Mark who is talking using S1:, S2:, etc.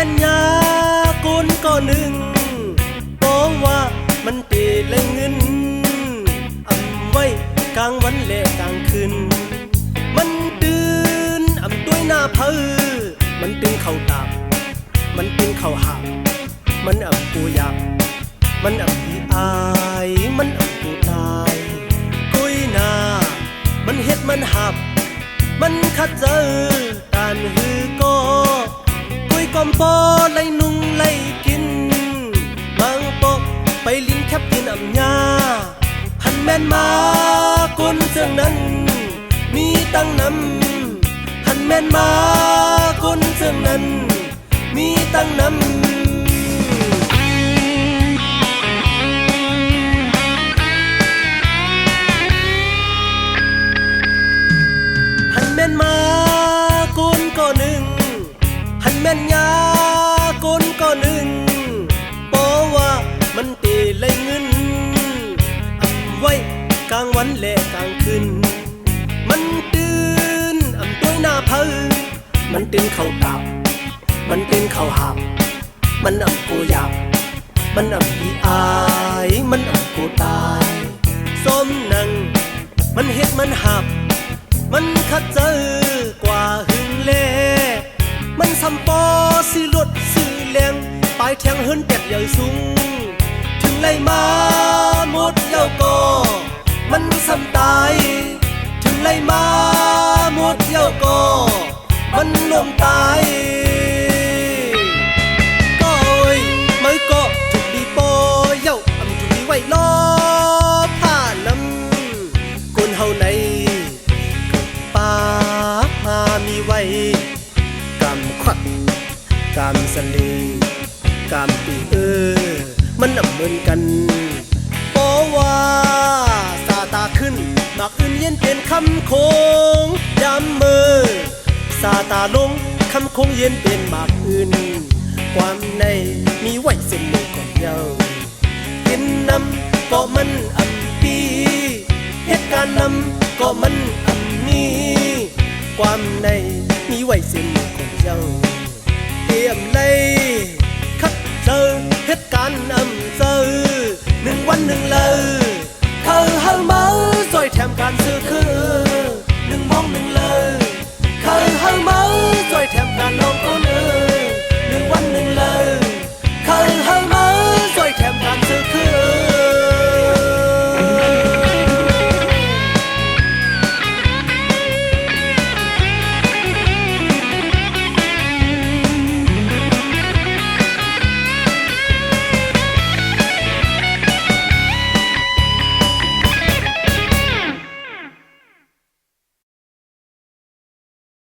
S1: ม่นยากุนก็หนึ่งบอกว่ามันเตะและเงินอำไว้กลางวันและกลางคืนมันตื่นอำด้วยหน้าเพ้อมันตื่นเข้าตามันตื่นเข้าหามันอำกูอยากมันอำพี่อายมันอำกูตายกุยหน้ามันเฮ็ดมันหับมันขัดเจอการฮือก็กุยกอมปอไล่นุ่งไล่กินมังปอกไปลิ้นแคบกินอำยาหันแม่นมากุนเสื่องนั้นมีตั้งนำหันแม่นมากุนเสื่องนั้นมีตั้งนำแม่นมากุนก็หนึ่งหันแม่นยากุนก็หนึ่งบอกว่ามันเตะไล่เงินอำไว้กลางวันและกลางคืนมันตื่นอำด้วยหน้าเพ้อมันตื่นเข้าตามันตื่นเข้าหามันอำกูอยากมันอำพี่อายมันอำกูตายส้มนั่งมันเฮ็ดมันหับมันขัดเจอกว่าหึงเล่มันสำปอสิลดสิแรงปลายแทงเฮินแตกใหญ่สูงถึงไล่มาหมดเย้าก็มันสำตายถึงไล่มาหมดเย้าก็มันลงตายก็เอ้ยไม่ก็ถูกดีปอเย้าอำถูกดีไว้ล้อผ้านำคนเฮาในป่ามามีไว้กำควักกำสลีกำปีมันนำเหมือนกันเพราะว่าสาตาขึ้นหมากอื่นเย็นเป็นคำคงยามมือสาตาลงคำคงเย็นเป็นหมากอื่นความในมีไว้เส้นหนึ่งก่อนเยากินน้ำก็มันอำปีเหตุการณ์น้ำก็มันอำนี้ความในมีไว้เส้นของเจ้าเตรียมเลยคัดเจอเหตุการณ์อำเจอหนึ่งวันหนึ่งเลย